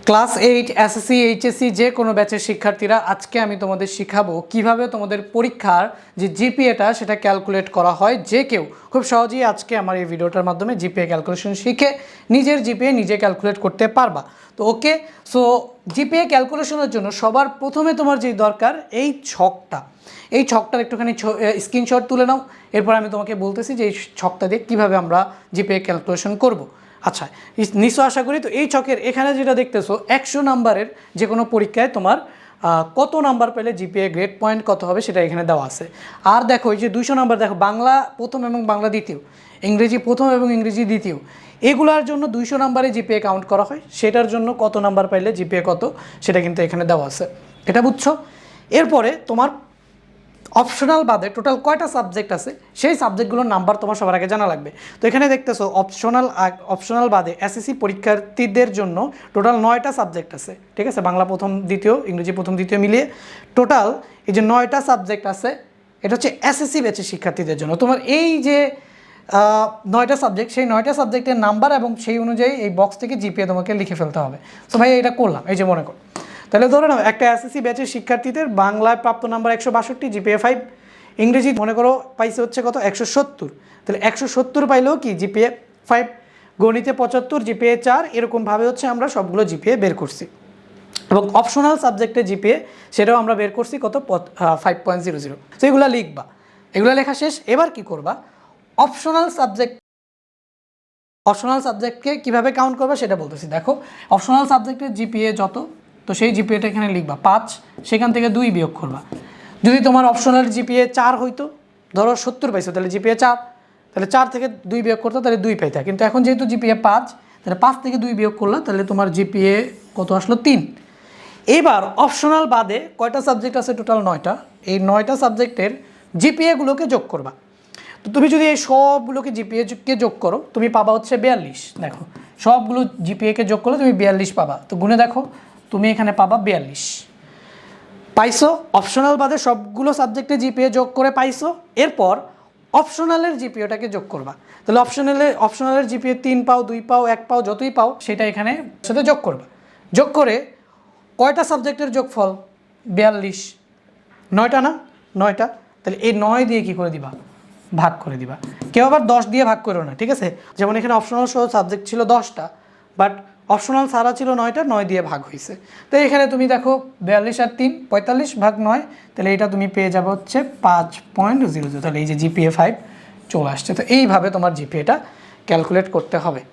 Class 8 SSC HSC যে কোনো ব্যাচের শিক্ষার্থীরা আজকে আমি তোমাদের শিখাবো কিভাবে তোমাদের পরীক্ষার যে জিপিএটা সেটা ক্যালকুলেট করা হয়। যে কেউ খুব সহজেই আজকে আমার এই ভিডিওটার মাধ্যমে জিপিএ ক্যালকুলেশন শিখে নিজের জিপিএ নিজে ক্যালকুলেট করতে পারবা। তো ওকে, সো জিপিএ ক্যালকুলেশনের জন্য সবার প্রথমে তোমার যেই দরকার এই ছকটার একটুখানি স্ক্রিনশট তুলে নাও। এরপর আমি তোমাকে বলতেছি যে এই ছকটা দিয়ে কীভাবে আমরা জিপিএ ক্যালকুলেশন করব। আচ্ছা, নিশ্চয় আশা করি। তো এই ছকের এখানে যেটা দেখতেছো 100 নাম্বারের যে কোনো পরীক্ষায় তোমার কত নাম্বার পেলে জিপিএ গ্রেড পয়েন্ট কত হবে সেটা এখানে দেওয়া আছে। আর দেখো এই যে 200 নাম্বার, দেখো বাংলা প্রথম এবং বাংলা দ্বিতীয়, ইংরেজি প্রথম এবং ইংরেজি দ্বিতীয়, এগুলার জন্য 200 নাম্বারে জিপিএ কাউন্ট করা হয়। সেটার জন্য কত নাম্বার পাইলে জিপিএ কত সেটা কিন্তু এখানে দেওয়া আছে, এটা বুঝছো। এরপরে তোমার অপশনাল বাদে টোটাল কয়টা সাবজেক্ট আছে সেই সাবজেক্টগুলোর নাম্বার তোমার সবার আগে জানা লাগবে। তো এখানে দেখতেছো অপশনাল বাদে এসএসসি পরীক্ষার্থীদের জন্য টোটাল 9টা সাবজেক্ট আছে, ঠিক আছে। বাংলা প্রথম দ্বিতীয়, ইংরেজি প্রথম দ্বিতীয় মিলিয়ে টোটাল এই যে 9টা সাবজেক্ট আছে, এটা হচ্ছে এসএসসি ব্যাচের শিক্ষার্থীদের জন্য। তোমার এই যে 9টা সাবজেক্ট, সেই 9টা সাবজেক্টের নাম্বার এবং সেই অনুযায়ী এই বক্স থেকে জিপিএ তোমাকে লিখে ফেলতে হবে। তো ভাই এটা করলাম, এই যে মনে করো, তাহলে ধরে নাও একটা এসএসসি ব্যাচের শিক্ষার্থীদের বাংলায় প্রাপ্ত নাম্বার 162, জিপিএ 5, ইংরেজি মনে করো পাইছে হচ্ছে কত 170, তাহলে 170 পাইলেও কি জিপিএ 5, গণিতে 75, জিপিএ 4, এরকমভাবে হচ্ছে আমরা সবগুলো জিপিএ বের করছি। এবং অপশনাল সাবজেক্টে জিপিএ সেটাও আমরা বের করছি কত 5.00। তো এগুলো লিখবা, এগুলো লেখা শেষ। এবার কি করবা, অপশনাল সাবজেক্টকে কীভাবে কাউন্ট করবা সেটা বলতেছি। দেখো অপশনাল সাবজেক্টের জিপিএ যত, তো সেই জিপিএটা এখানে লিখবা 5, সেখান থেকে 2 বিয়োগ করবা। যদি তোমার অপশনাল জিপিএ 4 হইতো, ধরো 70 পাইছো, তাহলে জিপিএ 4, তাহলে 4 থেকে 2 বিয়োগ করতো, তাহলে 2 পাইতা। কিন্তু এখন যেহেতু জিপিএ 5, তাহলে 5 থেকে 2 বিয়োগ করলা, তাহলে তোমার জিপিএ কত আসলো 3। এবার অপশনাল বাদে কয়টা সাবজেক্ট আছে, টোটাল 9টা। এই 9টা সাবজেক্টের জিপিএগুলোকে যোগ করবা। তো তুমি যদি এই সবগুলোকে জিপিএকে যোগ করো, তুমি পাবা হচ্ছে 42। দেখো সবগুলো জিপিএকে যোগ করলে তুমি 42 পাবা। তো গুণে দেখো, তুমি এখানে পাবা 42 পাইছো। অপশনাল বাদে সবগুলো সাবজেক্টে জিপিএ যোগ করে পাইছো। এরপর অপশনালের জিপিএটাকে যোগ করবা। তাহলে অপশনালের জিপিএ 3 পাও, 2 পাও, 1 পাও, যতই পাও সেটা এখানে সাথে যোগ করবা। যোগ করে কয়টা সাবজেক্টের যোগফল 42, 9টা না, 9টা। তাহলে এই 9 দিয়ে কী করে দিবা, ভাগ করে দিবা। কেউ আবার 10 দিয়ে ভাগ করো না, ঠিক আছে। যেমন এখানে অপশনাল সহ সাবজেক্ট ছিল 10টা, বাট অপশনাল সারা ছিল 9টা, 9 দিয়ে ভাগ হয়েছে। তো এখানে তুমি দেখো 42 আর 3 45 ভাগ 9, তাহলে এটা তুমি পেয়ে যাবে হচ্ছে 5.00। তাহলে এই যে জিপিএ 5 চলে আসছে। তো এইভাবে তোমার জিপিএটা ক্যালকুলেট করতে হবে।